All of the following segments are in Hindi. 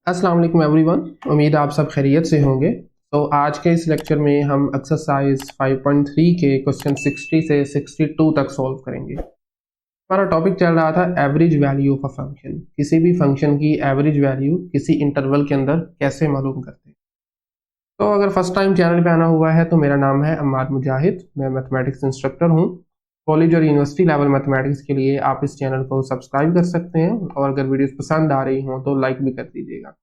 अस्सलाम वालेकुम एवरीवन। उम्मीद है आप सब खैरियत से होंगे। तो आज के इस लेक्चर में हम एक्सरसाइज 5.3 के क्वेश्चन 60 से 62 तक सॉल्व करेंगे। हमारा टॉपिक चल रहा था average value of a function. किसी भी फंक्शन की एवरेज वैल्यू किसी इंटरवल के अंदर कैसे मालूम करते हैं। तो अगर फर्स्ट टाइम चैनल पे आना हुआ है तो मेरा नाम है अम्मार मुजाहिद, मैं मैथमेटिक्स इंस्ट्रक्टर हूँ। कॉलेज और यूनिवर्सिटी लेवल मैथमेटिक्स के लिए आप इस चैनल को सब्सक्राइब कर सकते हैं और अगर वीडियोस पसंद आ रही हों तो लाइक भी कर दीजिएगा।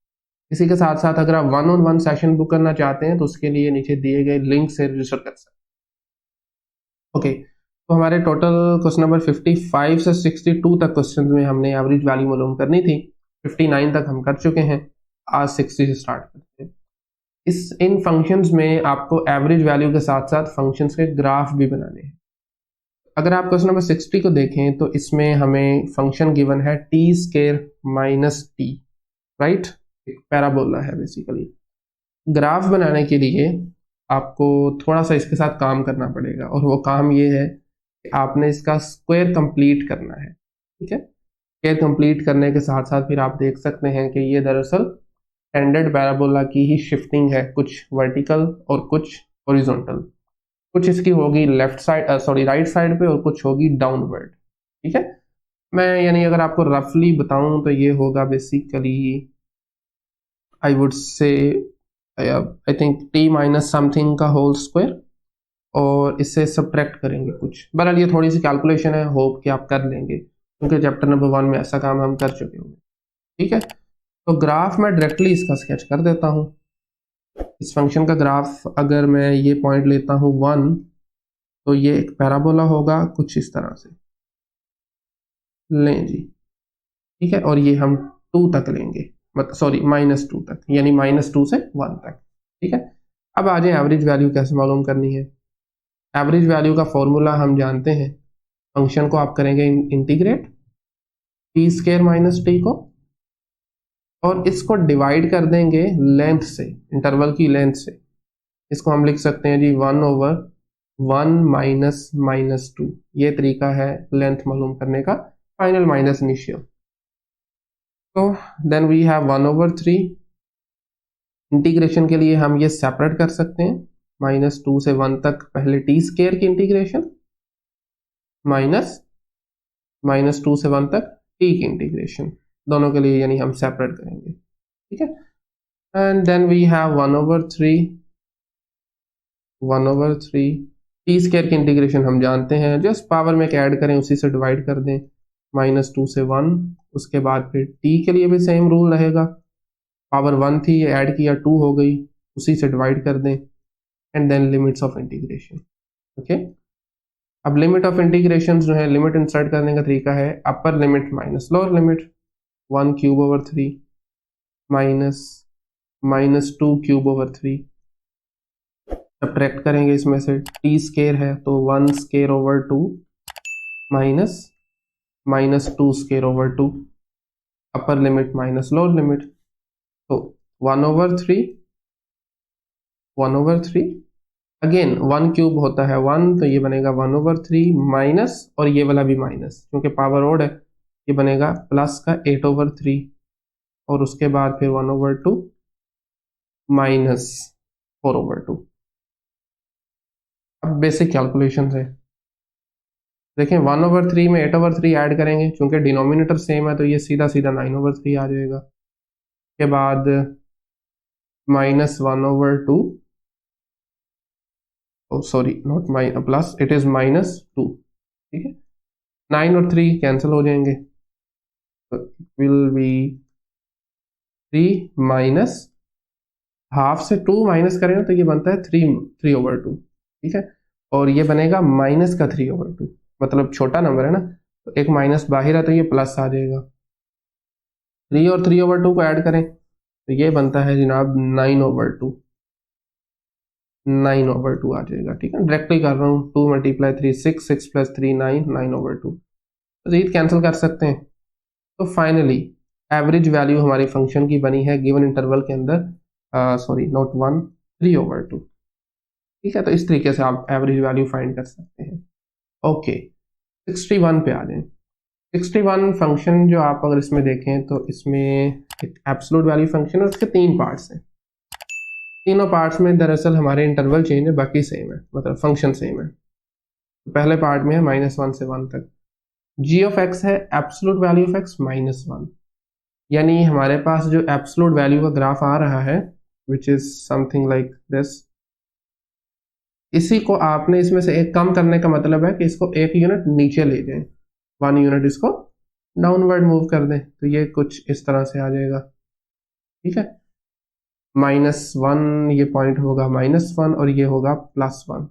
इसी के साथ साथ अगर आप 1-on-1 सेशन बुक करना चाहते हैं तो उसके लिए नीचे दिए गए लिंक से रजिस्टर कर सकते हैं। ओके, तो हमारे टोटल क्वेश्चन नंबर 55 से 62 तक क्वेश्चन में हमने एवरेज वैल्यू मालूम करनी थी। 59 तक हम कर चुके हैं। आज 60 से स्टार्ट करते हैं। इन फंक्शंस में आपको एवरेज वैल्यू के साथ साथ फंक्शंस के ग्राफ भी बनाने हैं। अगर आप क्वेश्चन नंबर 60 को देखें तो इसमें हमें फंक्शन गिवन है T square minus T, right. एक पैराबोला है बेसिकली। ग्राफ बनाने के लिए आपको थोड़ा सा इसके साथ काम करना पड़ेगा और वो काम ये है कि आपने इसका स्क्वायर कंप्लीट करना है। ठीक है, स्क्वायर कंप्लीट करने के साथ साथ फिर आप देख सकते हैं कि ये दरअसल स्टैंडर्ड पैराबोला की ही शिफ्टिंग है, कुछ वर्टिकल और कुछ हॉरिजॉन्टल। कुछ इसकी होगी लेफ्ट साइड राइट साइड पे और कुछ होगी डाउनवर्ड। ठीक है, मैं यानी अगर आपको रफली बताऊं तो ये होगा basically I would say I think T minus something का होल स्क्वायर और इससे सब्ट्रैक्ट करेंगे कुछ। बहरहाल ये थोड़ी सी कैलकुलेशन है, होप कि आप कर लेंगे क्योंकि चैप्टर नंबर 1 में ऐसा काम हम कर चुके होंगे। ठीक है, तो ग्राफ मैं डायरेक्टली इसका स्केच कर देता हूँ। इस फंक्शन का ग्राफ अगर मैं ये पॉइंट लेता हूँ 1, तो ये एक पैराबोला होगा कुछ इस तरह से लें जी। ठीक है, और ये हम 2 तक लेंगे, मतलब सॉरी -2 तक, यानी -2 से 1 तक। ठीक है, अब आ जाए एवरेज वैल्यू कैसे मालूम करनी है। एवरेज वैल्यू का फॉर्मूला हम जानते हैं। फंक्शन को आप करेंगे integrate T square minus T को और इसको डिवाइड कर देंगे लेंथ से, इंटरवल की लेंथ से। इसको हम लिख सकते हैं जी 1/1 माइनस -2। ये तरीका है लेंथ मालूम करने का, फाइनल माइनस इनिशियल। तो देन वी हैव 1/3। इंटीग्रेशन के लिए हम ये सेपरेट कर सकते हैं, -2 से 1 तक पहले टी स्केयर की इंटीग्रेशन माइनस -2 से 1 तक टी की इंटीग्रेशन, दोनों के लिए यानी हम सेपरेट करेंगे। ठीक है, and then we have 1/3 T square की इंटीग्रेशन हम जानते हैं, जस्ट पावर में ऐड करें उसी से डिवाइड कर दें, -2 से 1। उसके बाद फिर टी के लिए भी सेम रूल रहेगा, पावर 1 थी ये ऐड किया 2 हो गई, उसी से डिवाइड कर दें and then limits of integration. Okay, अब लिमिट ऑफ इंटीग्रेशन जो है, लिमिट इंसर्ट करने का तरीका है upper limit minus lower limit, 1/3 minus -2/3। Subtract करेंगे इसमें से, टी स्केयर है तो 1/2 minus -2/2, upper limit minus lower limit. तो 1/3 अगेन 1³ होता है 1, तो ये बनेगा 1/3 माइनस, और ये वाला भी माइनस क्योंकि पावर ओड है, ये बनेगा प्लस का 8/3 और उसके बाद फिर 1/2 माइनस 4/2। अब बेसिक कैलकुलेशन है, देखें 1/3 में 8/3 ऐड करेंगे, चूंकि डिनोमिनेटर सेम है तो ये सीधा सीधा 9/3 आ जाएगा। के बाद -1/2, sorry not plus, it is -2। ठीक है, 9 और 3 कैंसिल हो जाएंगे, तो विल बी 3 माइनस हाफ से 2 माइनस करेंगे तो ये बनता है 3/2। ठीक है, और ये बनेगा माइनस का 3/2, मतलब छोटा नंबर है ना, तो एक माइनस बाहर है तो ये प्लस आ जाएगा। 3 और 3/2 को ऐड करें तो ये बनता है जनाब 9/2, 9/2 आ जाएगा। ठीक है, डायरेक्टली कर रहा हूँ, 2 × 3 6, 6 + 3 9, 9/2। तो ये कैंसिल कर सकते हैं। तो फाइनली एवरेज वैल्यू हमारी फंक्शन की बनी है गिवन इंटरवल के अंदर, सॉरी नॉट 1, 3/2। ठीक है, तो इस तरीके से आप एवरेज वैल्यू फाइंड कर सकते हैं। ओके, 61 पे आ जाएं। 61 फंक्शन जो आप अगर इसमें देखें तो इसमें एक एब्सोल्यूट वैल्यू फंक्शन है, उसके 3 पार्ट्स हैं। तीनों पार्ट्स में दरअसल हमारे इंटरवल चेंज है, बाकी सेम है, मतलब फंक्शन सेम है। तो पहले पार्ट में है -1 से 1 तक। जी ऑफ एक्स है एब्सोल्यूट वैल्यू ऑफ एक्स -1, यानी हमारे पास जो एब्सोल्यूट वैल्यू का ग्राफ आ रहा है which is something like this, इसी को आपने इसमें से एक कम करने का मतलब है कि इसको 1 यूनिट नीचे ले जाएं, 1 यूनिट इसको डाउनवर्ड मूव कर दें, तो ये कुछ इस तरह से आ जाएगा। ठीक है, -1 ये पॉइंट होगा -1 और ये होगा +1,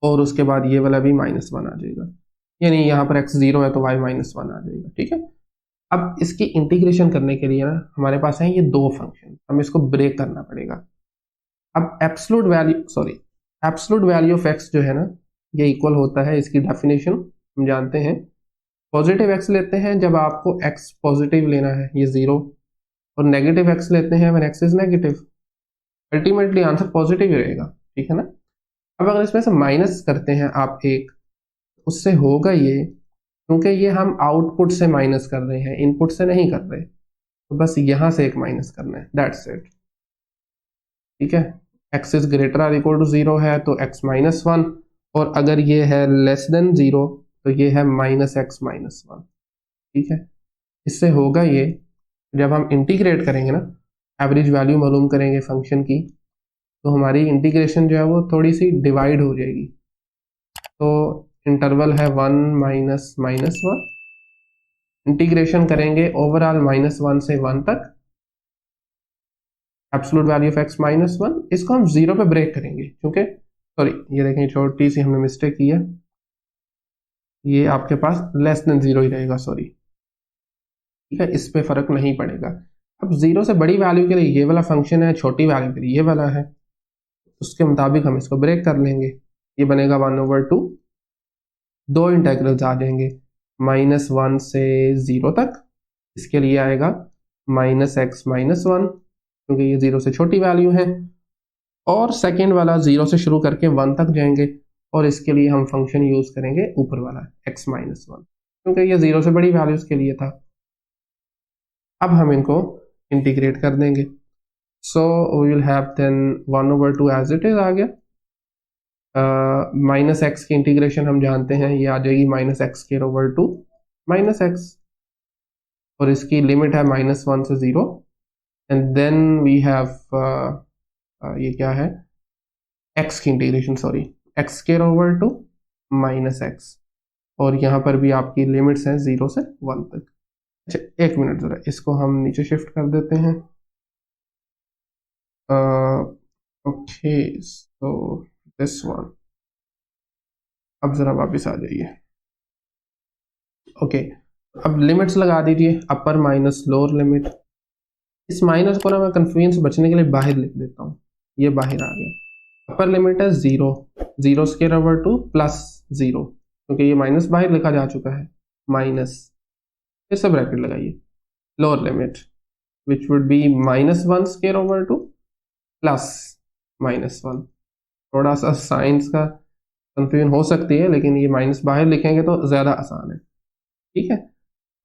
और उसके बाद ये वाला भी -1 आ जाएगा, यानी यहाँ पर x 0 है तो y -1 आ जाएगा। ठीक है, अब इसकी इंटीग्रेशन करने के लिए ना हमारे पास है ये 2 फंक्शन, हमें इसको ब्रेक करना पड़ेगा। अब एब्सोल्यूट वैल्यू ऑफ x जो है ना, ये इक्वल होता है, इसकी डेफिनेशन हम जानते हैं, पॉजिटिव x लेते हैं जब आपको x पॉजिटिव लेना है, ये 0, और नेगेटिव x लेते हैं when x is negative. Ultimately answer positive ही रहेगा। ठीक है ना, अब अगर इसमें से माइनस करते हैं आप 1, उससे होगा ये, क्योंकि ये हम आउटपुट से माइनस कर रहे हैं, इनपुट से नहीं कर रहे, तो बस यहां से एक माइनस करना है, दैट्स इट। ठीक है, x is greater or equal to 0 है तो x -1, और अगर ये है लेस देन 0 तो ये है -x -1। ठीक है, इससे होगा ये, जब हम इंटीग्रेट करेंगे ना, एवरेज वैल्यू मालूम करेंगे फंक्शन की, तो हमारी इंटीग्रेशन जो है वो थोड़ी सी डिवाइड हो जाएगी। तो इंटरवल है 1 -1, इंटीग्रेशन करेंगे ओवरऑल -1 से 1 तक, एब्सोल्यूट वैल्यू ऑफ x -1, इसको हम 0 पे ब्रेक करेंगे, क्योंकि सॉरी ये देखें छोटी सी हमने मिस्टेक की है, ये आपके पास लेस देन 0 ही रहेगा, सॉरी। ठीक है, इस पे फर्क नहीं पड़ेगा। अब 0 से बड़ी वैल्यू के लिए ये वाला फंक्शन है, छोटी वैल्यू के लिए ये वाला है, उसके मुताबिक हम इसको ब्रेक कर लेंगे। ये बनेगा 1/2, 2 इंटेग्रल्स आ जाएंगे, -1 से 0 तक, इसके लिए आएगा -x -1, क्योंकि ये 0 से छोटी वैल्यू है, और सेकेंड वाला 0 से शुरू करके 1 तक जाएंगे, और इसके लिए हम फंक्शन यूज करेंगे ऊपर वाला x -1, क्योंकि ये 0 से बड़ी वैल्यूज के लिए था। अब हम इनको इंटीग्रेट कर देंगे, so we will have then 1/2 as it is आ गया। -x की इंटीग्रेशन हम जानते हैं, ये आ जाएगी -x² -x, और इसकी लिमिट है -1 से 0, एंड देन वी हैव ये क्या है, x की इंटीग्रेशन, सॉरी x² -x, और यहाँ पर भी आपकी लिमिट्स हैं 0 से 1 तक। अच्छा एक मिनट जरा, इसको हम नीचे शिफ्ट कर देते हैं। ओके, सो दिस वन, अब जरा वापस आ जाइए। ओके, अब लिमिट्स लगा दीजिए, अपर माइनस लोअर लिमिट। इस माइनस को ना मैं कंफ्यूजन से बचने के लिए बाहर लिख देता हूँ, ये बाहर आ गया। अपर लिमिट है 0, 0² +0, क्योंकि ये माइनस बाहर लिखा जा चुका है, माइनस, फिर से ब्रैकेट लगाइए, lower limit which would be -1² +(-1). थोड़ा सा साइंस का कंफ्यूजन हो सकती है, लेकिन ये माइनस बाहर लिखेंगे तो ज़्यादा आसान है। ठीक है,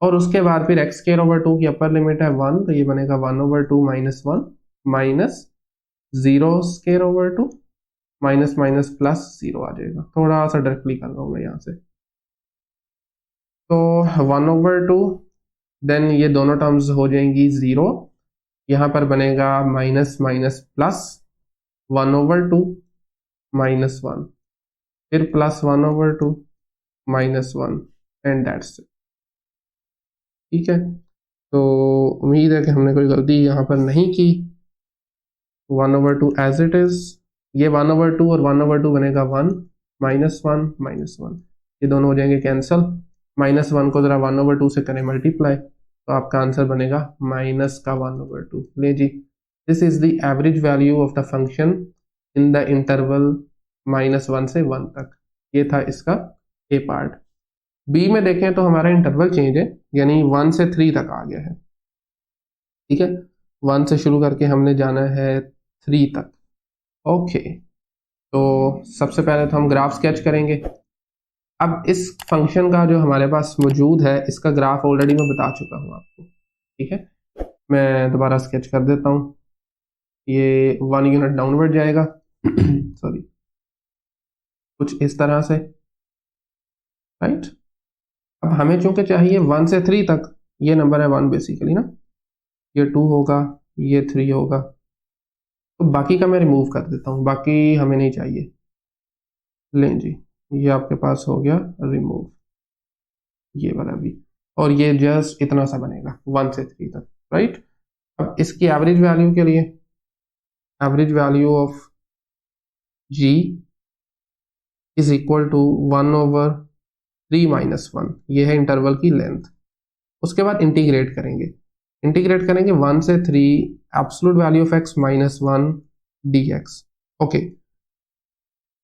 और उसके बाद फिर x² की अपर लिमिट है 1, तो ये बनेगा 1/2 -1 -0² +0 आ जाएगा। थोड़ा सा डायरेक्टली कर रहा हूँ मैं यहाँ से, तो 1/2, देन ये दोनों टर्म्स हो जाएंगी 0, यहाँ पर बनेगा माइनस माइनस प्लस 1/2 -1, फिर +1/2 -1, एंड दैट्स इट। ठीक है, तो उम्मीद है कि हमने कोई गलती यहाँ पर नहीं की। 1/2 एज इट इज, ये 1/2 और 1/2 बनेगा 1 -1 -1, ये दोनों हो जाएंगे कैंसल। -1 को जरा 1/2 से करें मल्टीप्लाई, तो आपका आंसर बनेगा -1/2। ले जी, this is the average value of the function in the interval -1 से 1 तक। ये था इसका ए पार्ट। बी में देखें तो हमारा इंटरवल चेंज है, यानी 1 से 3 तक आ गया है। ठीक है, 1 से शुरू करके हमने जाना है 3 तक। ओके, तो सबसे पहले तो हम ग्राफ स्केच करेंगे। अब इस फंक्शन का जो हमारे पास मौजूद है इसका ग्राफ ऑलरेडी मैं बता चुका हूँ आपको, ठीक है। मैं दोबारा स्केच कर देता हूँ। ये 1 यूनिट डाउनवर्ड जाएगा सॉरी, कुछ इस तरह से, राइट। अब हमें चूंकि चाहिए 1 से 3 तक, ये नंबर है 1 बेसिकली ना, ये 2 होगा, ये 3 होगा, तो बाकी का मैं रिमूव कर देता हूँ, बाकी हमें नहीं चाहिए। लें जी, ये आपके पास हो गया रिमूव, ये वाला भी, और ये जस्ट इतना सा बनेगा 1 से 3 तक, राइट। अब इसकी एवरेज वैल्यू के लिए, average value of G is equal to 1/3 - 1, ये है इंटरवल की लेंथ। उसके बाद इंटीग्रेट करेंगे, इंटीग्रेट करेंगे 1 से 3 absolute value of x -1 dx। Okay,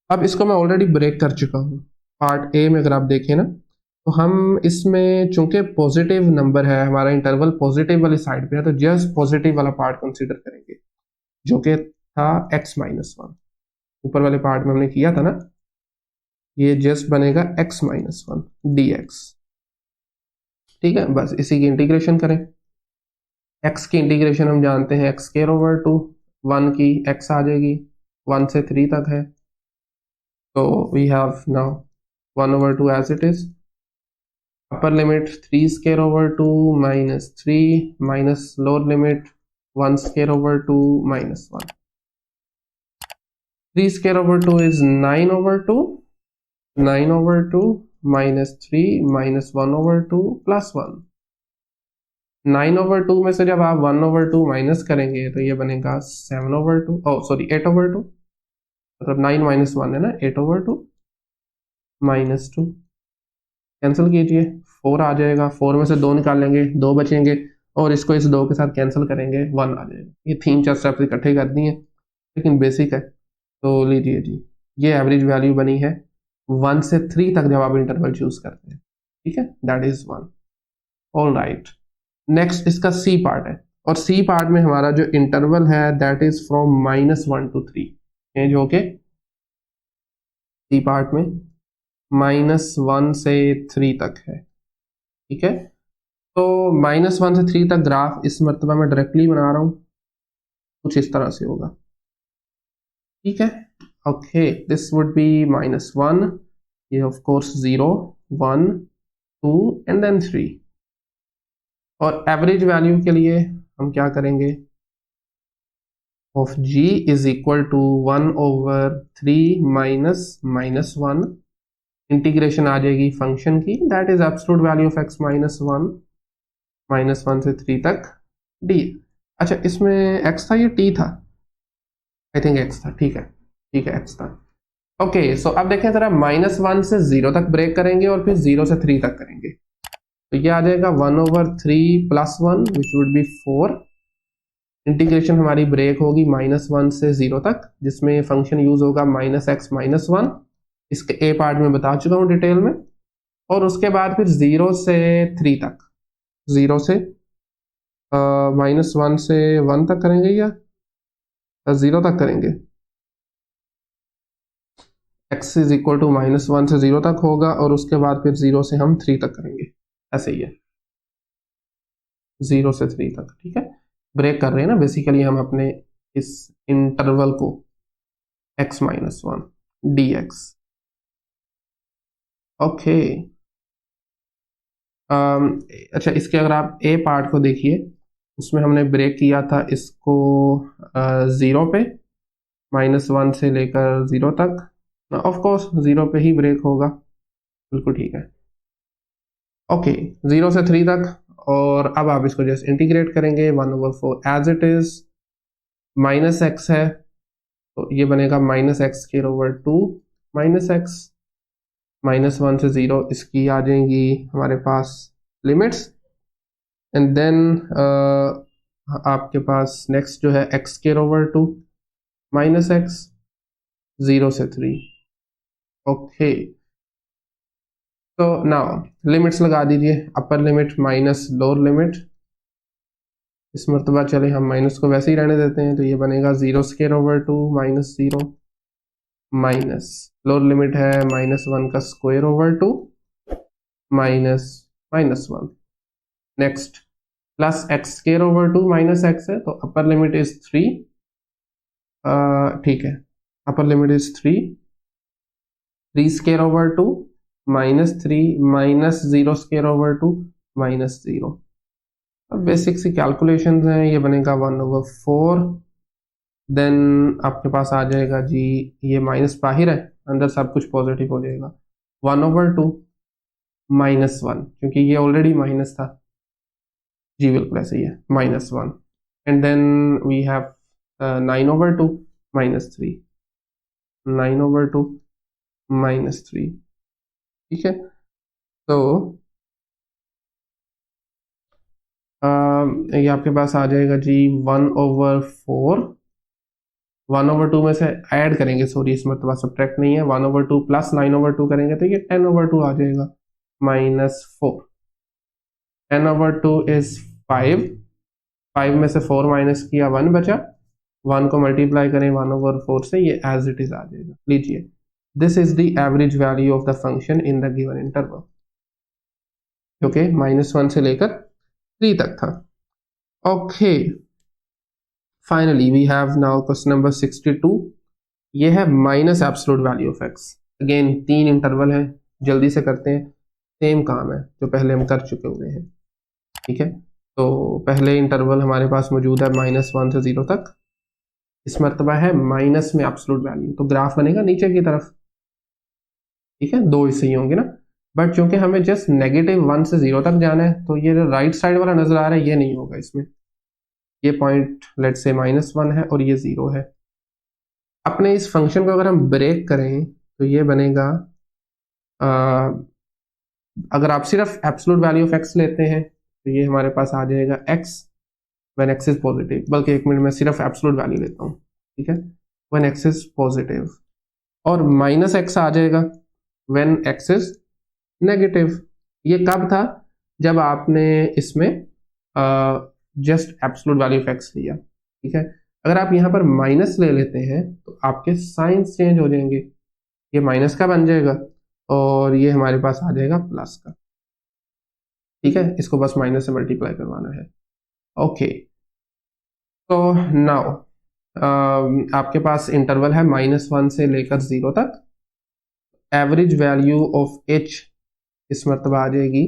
अब इसको मैं ऑलरेडी ब्रेक कर चुका हूँ। पार्ट ए में अगर आप देखें ना, तो हम इसमें चूंकि पॉजिटिव नंबर है, हमारा इंटरवल पॉजिटिव वाली साइड पे है, तो जस्ट पॉजिटिव वाला पार्ट कंसीडर करेंगे, जो कि था x -1। ऊपर वाले पार्ट में हमने किया था ना, ये जस्ट बनेगा x -1 dx, ठीक है। बस इसी की इंटीग्रेशन करें। x की इंटीग्रेशन हम जानते हैं x²/2, 1 की x आ जाएगी, 1 से 3 तक है, तो we have now 1/2 as it is. Upper limit 3²/2 -3 minus lower limit 1²/2 -1। 3²/2 is 9/2, 9/2 -3 -1/2 +1। 9/2 में से जब आप 1/2 माइनस करेंगे तो ये बनेगा 7/2, सॉरी 8/2, मतलब 9 - 1 है ना, 8/2 -2, कैंसिल कीजिए, 4 आ जाएगा, 4 में से 2 निकाल लेंगे, 2 बचेंगे, और इसको इस 2 के साथ कैंसिल करेंगे, 1 आ जाएगा। ये 3-4 स्टेप्स इकट्ठे कर दिए, लेकिन बेसिक है। तो लीजिए जी, ये एवरेज वैल्यू बनी है 1 से 3 तक जब आप इंटरवल चूज करते हैं, ठीक है, that is 1। All right, next इसका सी पार्ट है, और सी पार्ट में हमारा जो इंटरवल है that is from -1 to 3, change होके सी पार्ट में -1 से 3 तक है, ठीक है। तो -1 से 3 तक ग्राफ इस मरतबा में डायरेक्टली बना रहा हूं, कुछ इस तरह से होगा, ठीक है। ओके, दिस वुड बी -1, ये ऑफ कोर्स 0 1 2 एंड देन 3। और एवरेज वैल्यू के लिए हम क्या करेंगे, of g is equal to 1/3 -1, integration आ जाएगी फंक्शन की, that is absolute value of x -1 से 3 तक d। अच्छा, इसमें x था या t था, आई थिंक x था, ठीक है, ठीक है, x था। ओके, सो अब देखें जरा, -1 से 0 तक ब्रेक करेंगे और फिर 0 से 3 तक करेंगे, तो ये आ जाएगा 1/3 + 1 विच वुड बी 4। इंटीग्रेशन हमारी ब्रेक होगी -1 से 0 तक, जिसमें फंक्शन यूज होगा -x -1, इसके ए पार्ट में बता चुका हूँ डिटेल में। और उसके बाद फिर 0 से 3 तक, 0 से -1 से 1 तक करेंगे या 0 तक करेंगे, x इज इक्वल टू -1 से 0 तक होगा, और उसके बाद फिर 0 से हम 3 तक करेंगे, ऐसे ही है 0 से 3 तक, ठीक है। ब्रेक कर रहे हैं ना बेसिकली हम अपने इस इंटरवल को, x -1 dx। ओके, अच्छा, इसके अगर आप ए पार्ट को देखिए, उसमें हमने ब्रेक किया था इसको 0 पे, -1 से लेकर 0 तक, ऑफ कोर्स 0 पे ही ब्रेक होगा, बिल्कुल ठीक है। ओके, 0 से 3 तक, और अब आप इसको जस्ट इंटीग्रेट करेंगे 1/4 एज इट इज, -x है तो ये बनेगा -x²/2 -x, -1 से 0 इसकी आ जाएंगी हमारे पास लिमिट्स, एंड देन आपके पास नेक्स्ट जो है x²/2 -x, 0 से 3। ओके, तो नाउ लिमिट्स लगा दीजिए, अपर लिमिट माइनस लोअर लिमिट, इस मरतबा चले हम माइनस को वैसे ही रहने देते हैं, तो ये बनेगा 0²/2 -0, माइनस लोअर लिमिट है -1 का square over 2 minus -1। Next plus x square over 2 minus x है तो अपर लिमिट इज 3, ठीक है, upper limit is 3 square over 2 -3 minus 0 square over 2 -0। अब बेसिक सी कैलकुलेशंस हैं, ये बनेगा 1/4। देन आपके पास आ जाएगा जी, ये माइनस बाहर है, अंदर सब कुछ पॉजिटिव हो जाएगा, 1/2 -1, क्योंकि ये ऑलरेडी माइनस था जी, बिल्कुल ऐसे ही है, -1। एंड देन वी हैव 9/2 -3, 9/2 -3, ठीक है। तो ये आपके पास आ जाएगा जी 1/4, 1/2 में से ऐड करेंगे, सॉरी इसमें तो सब्ट्रैक्ट नहीं है, 1/2 प्लस 9/2 करेंगे तो ये 10/2 आ जाएगा, -4। 10/2 इज 5, 5 में से 4 माइनस किया 1 बचा, 1 को मल्टीप्लाई करें 1/4 से, ये एज इट इज आ जाएगा। लीजिए, this is the average value of the function in the given interval, okay, -1 से लेकर 3 तक था। Okay, finally we have now question number 62। ये है minus absolute value of x. Again 3 interval है, जल्दी से करते हैं, सेम काम है जो पहले हम कर चुके हुए हैं, ठीक है। तो पहले इंटरवल हमारे पास मौजूद है -1 से 0 तक, इस मरतबा है माइनस में एब्सोल्यूट वैल्यू, तो ग्राफ बनेगा नीचे की तरफ, ठीक है, 2 हिस्से ही होंगे ना, बट चूंकि हमें जस्ट -1 से 0 तक जाना है तो ये राइट साइड वाला नजर आ रहा है, ये नहीं होगा इसमें, ये पॉइंट लेट से -1 है और ये 0 है। अपने इस फंक्शन को अगर हम ब्रेक करें तो ये बनेगा, अगर आप सिर्फ एब्सोल्यूट वैल्यू ऑफ एक्स लेते हैं तो ये हमारे पास आ जाएगा x when x is positive, बल्कि एक मिनट में सिर्फ एब्सोल्यूट वैल्यू लेता हूँ, ठीक है, व्हेन x इज पॉजिटिव, और -x आ जाएगा व्हेन x इज नेगेटिव। ये कब था? जब आपने इसमें just absolute value of x लिया, ठीक है। अगर आप यहाँ पर माइनस ले लेते हैं तो आपके साइंस चेंज हो जाएंगे, ये माइनस का बन जाएगा और ये हमारे पास आ जाएगा प्लस का, ठीक है, इसको बस माइनस से मल्टीप्लाई करवाना है। ओके, तो नाउ आपके पास इंटरवल है -1 से लेकर 0 तक, एवरेज वैल्यू ऑफ h इस मरतबा आ जाएगी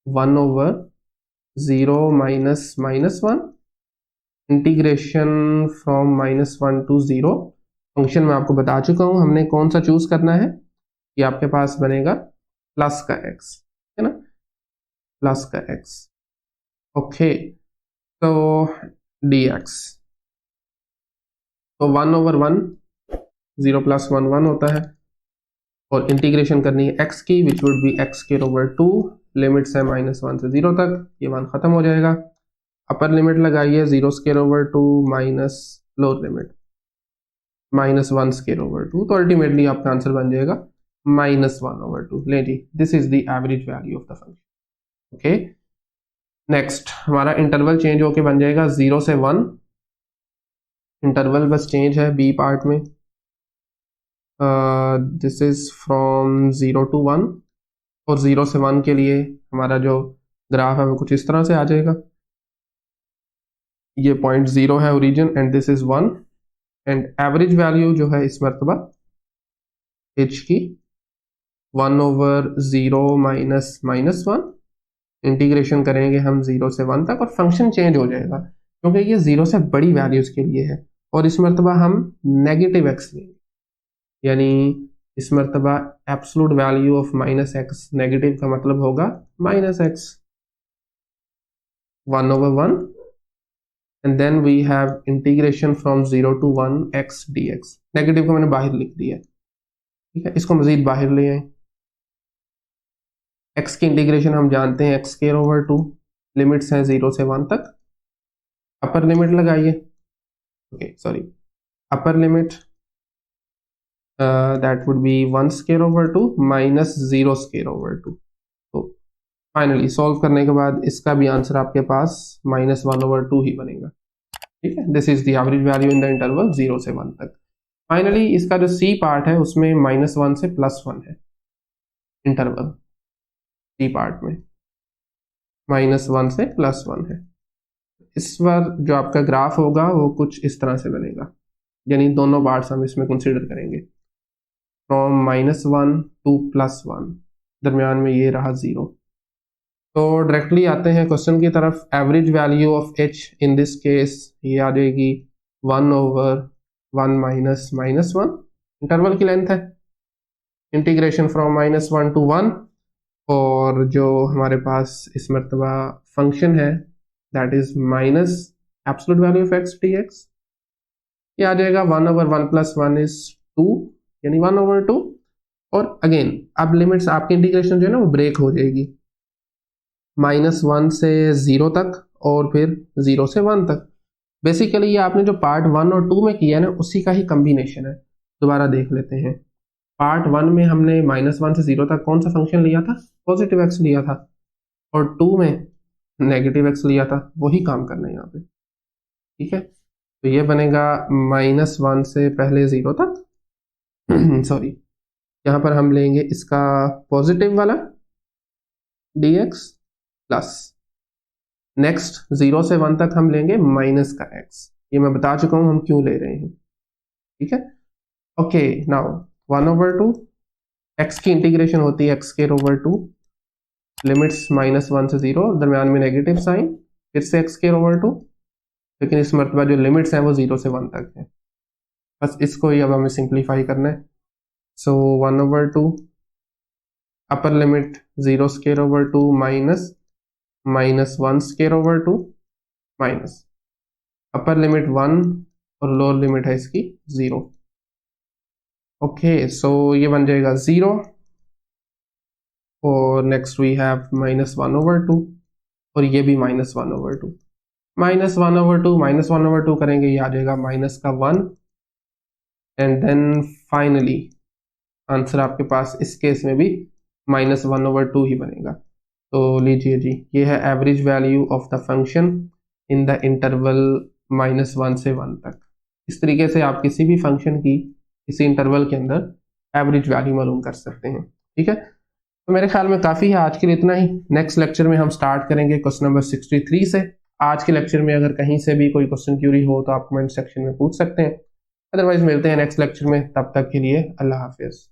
1/0 minus -1 integration from -1 to 0। Function में आपको बता चुका हूं हमने कौन सा चूज करना है, ये आपके पास बनेगा प्लस का x, है ना, प्लस का x। ओके, तो dx, तो 1/1, 0 + 1 1 होता है, और इंटीग्रेशन करनी है x की, which would be x²/2, limits है -1 से 0 तक, ये 1 खत्म हो जाएगा। अपर लिमिट लगाइए 0²/2 माइनस लोअर लिमिट -1²/2, तो अल्टीमेटली आपका आंसर बन जाएगा -1/2। ले जी, this is the average value of the function. Okay, next हमारा इंटरवल चेंज होके बन जाएगा 0 से 1, इंटरवल बस चेंज है बी पार्ट में, दिस इज फ्रॉम 0 to 1, और 0 से 1 के लिए हमारा जो ग्राफ है वो कुछ इस तरह से आ जाएगा, ये पॉइंट 0 है origin and this is 1, and average value जो है इस मरतबा h की 1/0 माइनस -1, इंटीग्रेशन करेंगे हम 0 से 1 तक, और फंक्शन चेंज हो जाएगा क्योंकि ये 0 से बड़ी वैल्यूज के लिए है, और इस मरतबा हम नेगेटिव x लेंगे, यानी इस मरतबा absolute value of -x, negative का मतलब होगा -x, 1/1, and then we have integration from 0 to 1 x dx। Negative को मैंने बाहर लिख दिया, ठीक है, इसको मजीद बाहर ले आए। x की इंटीग्रेशन हम जानते हैं x²/2, लिमिट्स हैं 0 से 1 तक, अपर लिमिट लगाइए, okay sorry, upper limit that would be 1²/2 minus 0²/2। तो फाइनली सॉल्व करने के बाद इसका भी आंसर आपके पास -1/2 ही बनेगा, ठीक है। This is the average value in the interval 0 से 1 तक। फाइनली इसका जो सी पार्ट है उसमें -1 से +1 है, इंटरवल सी पार्ट में -1 से +1 है। इस बार जो आपका ग्राफ होगा वो कुछ इस तरह से बनेगा, यानी दोनों पार्ट्स हम इसमें कंसिडर करेंगे, फ्रॉम -1 टू +1, दरमियान में ये रहा 0। तो डायरेक्टली आते हैं क्वेश्चन की तरफ। Average value of h in this case ये आ जाएगी 1/1 माइनस -1, इंटरवल की लेंथ है, इंटीग्रेशन फ्रॉम -1 टू 1, और जो हमारे पास इस मरतबा फंक्शन है that is minus absolute value of x dx, ये आ जाएगा 1/1 + 1 इज 2, यानी 1/2। और अगेन अब लिमिट्स आपकी इंटीग्रेशन जो है ना वो ब्रेक हो जाएगी, -1 से 0 तक और फिर 0 से 1 तक। बेसिकली ये आपने जो पार्ट 1 और 2 में किया है ना उसी का ही कम्बिनेशन है। दोबारा देख लेते हैं। पार्ट 1 में हमने -1 से 0 तक कौन सा फंक्शन लिया था, पॉजिटिव x लिया था, और 2 में नेगेटिव x लिया था, वही काम करना है यहाँ पे, ठीक है। तो ये बनेगा -1 से पहले 0 तक सॉरी, यहाँ पर हम लेंगे इसका पॉजिटिव वाला dx प्लस नेक्स्ट 0 से 1 तक हम लेंगे माइनस का x। ये मैं बता चुका हूं हम क्यों ले रहे हैं, ठीक है। ओके, नाउ 1/2 x की इंटीग्रेशन होती है x²/2, लिमिट्स -1 से 0, दरम्यान में नेगेटिव साइन, फिर से x²/2, लेकिन इस मरतबा जो लिमिट्स हैं वो 0 से 1 तक है। बस इसको ही अब हमें सिंप्लीफाई करना है। सो 1/2 upper limit 0² minus -1² minus upper limit 1 और लोअर लिमिट है इसकी 0। ओके, सो ये बन जाएगा 0, और नेक्स्ट वी हैव -1/2, और ये भी -1/2, -1/2 करेंगे, ये आ जाएगा -1, एंड देन फाइनली आंसर आपके पास इस केस में भी -1/2 ही बनेगा। तो लीजिए जी, ये है average value of the function in the interval -1 से 1 तक। इस तरीके से आप किसी भी फंक्शन की किसी इंटरवल के अंदर एवरेज वैल्यू मालूम कर सकते हैं, ठीक है। तो मेरे ख्याल में काफ़ी है, आज के लिए इतना ही। नेक्स्ट लेक्चर में हम स्टार्ट करेंगे क्वेश्चन नंबर 63 से। आज के लेक्चर में अगर कहीं से भी कोई क्वेश्चन क्यूरी हो तो आप कमेंट सेक्शन में पूछ सकते हैं, अदरवाइज मिलते हैं नेक्स्ट लेक्चर में। तब तक के लिए अल्लाह हाफिज़।